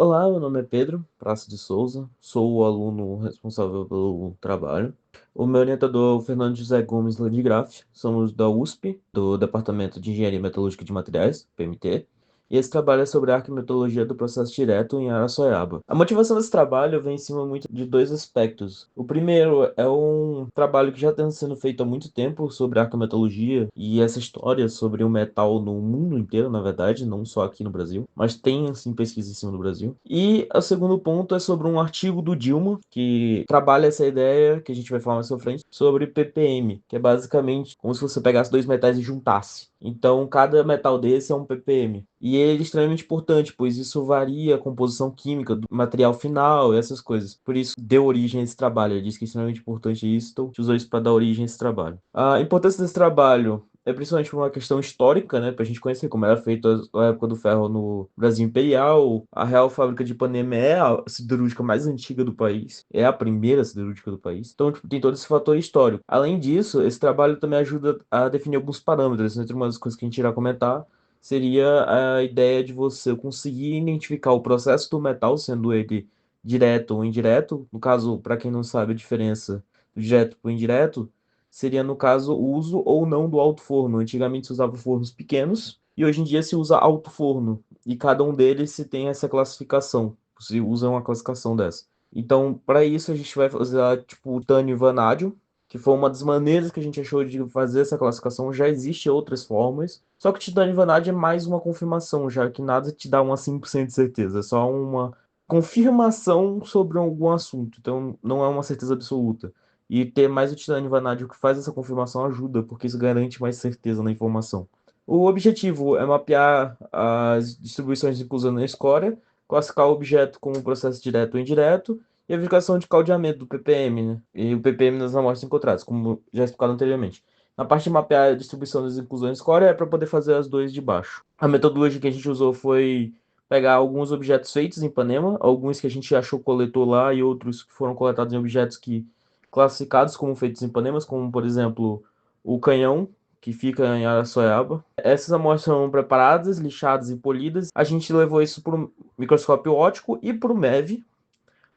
Olá, meu nome é Pedro Praça de Souza, sou o aluno responsável pelo trabalho. O meu orientador é o Fernando José Gomes Landgraf, somos da USP, do Departamento de Engenharia Metalúrgica de Materiais, PMT, e esse trabalho é sobre a arquimetodologia do processo direto em Araçoiaba. A motivação desse trabalho vem em cima muito de dois aspectos. O primeiro é um trabalho que já está sendo feito há muito tempo sobre arquimetodologia e essa história sobre o metal no mundo inteiro, na verdade, não só aqui no Brasil, mas tem, assim, pesquisa em cima do Brasil. E o segundo ponto é sobre um artigo do Dilma, que trabalha essa ideia, que a gente vai falar mais pra frente, sobre ppm, que é basicamente como se você pegasse dois metais e juntasse. Então, cada metal desse é um ppm. E ele é extremamente importante, pois isso varia a composição química do material final e essas coisas. Por isso, deu origem a esse trabalho. Ele disse que é extremamente importante isso, então a gente usou isso para dar origem a esse trabalho. A importância desse trabalho é principalmente por uma questão histórica, né, para a gente conhecer como era feito a época do ferro no Brasil Imperial. A Real Fábrica de Ipanema é a siderúrgica mais antiga do país, é a primeira siderúrgica do país. Então, tipo, tem todo esse fator histórico. Além disso, esse trabalho também ajuda a definir alguns parâmetros. Entre umas coisas que a gente irá comentar, seria a ideia de você conseguir identificar o processo do metal, sendo ele direto ou indireto. No caso, para quem não sabe a diferença do direto para o indireto, seria, no caso, o uso ou não do alto forno. Antigamente se usava fornos pequenos e hoje em dia se usa alto forno. E cada um deles se tem essa classificação. Se usa uma classificação dessa. Então, para isso, a gente vai usar tipo o tânio e vanádio, que foi uma das maneiras que a gente achou de fazer essa classificação. Já existem outras formas, só que o titânio e vanádio é mais uma confirmação, já que nada te dá uma 100% de certeza, é só uma confirmação sobre algum assunto, então não é uma certeza absoluta. E ter mais o titânio e vanádio que faz essa confirmação ajuda, porque isso garante mais certeza na informação. O objetivo é mapear as distribuições de inclusão na escória, classificar o objeto como processo direto ou indireto, e a verificação de caldeamento do ppm, né? E o ppm nas amostras encontradas, como já explicado anteriormente. Na parte de mapear a distribuição das inclusões score é para poder fazer as duas de baixo. A metodologia que a gente usou foi pegar alguns objetos feitos em Ipanema, alguns que a gente achou coletor lá e outros que foram coletados em objetos que classificados como feitos em Ipanema, como por exemplo o canhão, que fica em Araçoiaba. Essas amostras são preparadas, lixadas e polidas. A gente levou isso para o microscópio óptico e para o MEV,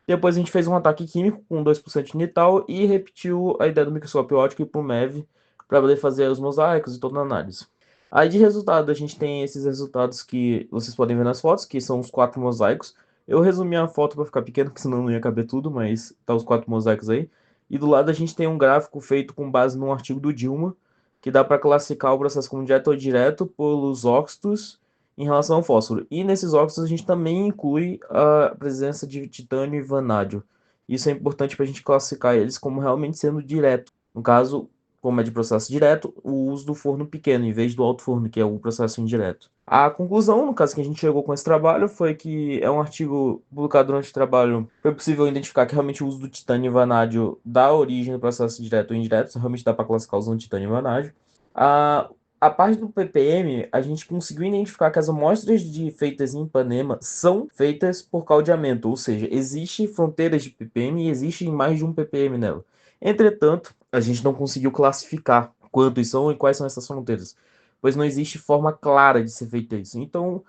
depois a gente fez um ataque químico com 2% de nital e repetiu a ideia do microscópio óptico e para o MEV para poder fazer os mosaicos e toda a análise. Aí de resultado, a gente tem esses resultados que vocês podem ver nas fotos, que são os quatro mosaicos. Eu resumi a foto para ficar pequeno, porque senão não ia caber tudo, mas tá os quatro mosaicos aí. E do lado a gente tem um gráfico feito com base num artigo do Dilma, que dá para classificar o processo como direto ou direto pelos óxidos em relação ao fósforo. E nesses óxidos a gente também inclui a presença de titânio e vanádio. Isso é importante para a gente classificar eles como realmente sendo direto. No caso, como é de processo direto, o uso do forno pequeno, em vez do alto forno, que é o processo indireto. A conclusão, no caso que a gente chegou com esse trabalho, foi que é um artigo publicado durante o trabalho. Foi possível identificar que realmente o uso do titânio e vanádio dá origem no processo direto ou indireto. Realmente dá para classificar usando titânio e vanádio. A, a parte do ppm, a gente conseguiu identificar que as amostras feitas em Ipanema são feitas por caldeamento, ou seja, existe fronteiras de ppm e existe mais de um ppm nela. Entretanto, a gente não conseguiu classificar quantos são e quais são essas fronteiras, pois não existe forma clara de ser feito isso. Então,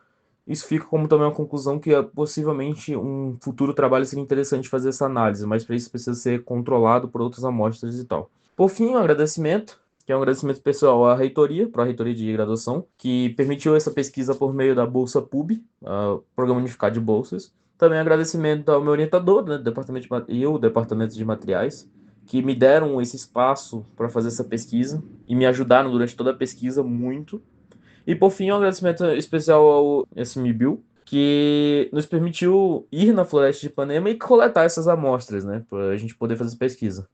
isso fica como também uma conclusão que possivelmente um futuro trabalho seria interessante fazer essa análise, mas para isso precisa ser controlado por outras amostras e tal. Por fim, um agradecimento, que é um agradecimento pessoal à reitoria, para a reitoria de graduação, que permitiu essa pesquisa por meio da Bolsa PUB, Programa Unificado de Bolsas. Também agradecimento ao meu orientador, né, do departamento e o departamento de materiais, que me deram esse espaço para fazer essa pesquisa e me ajudaram durante toda a pesquisa muito. E por fim, um agradecimento especial ao SMBio, que nos permitiu ir na floresta de Ipanema e coletar essas amostras, né, para a gente poder fazer pesquisa.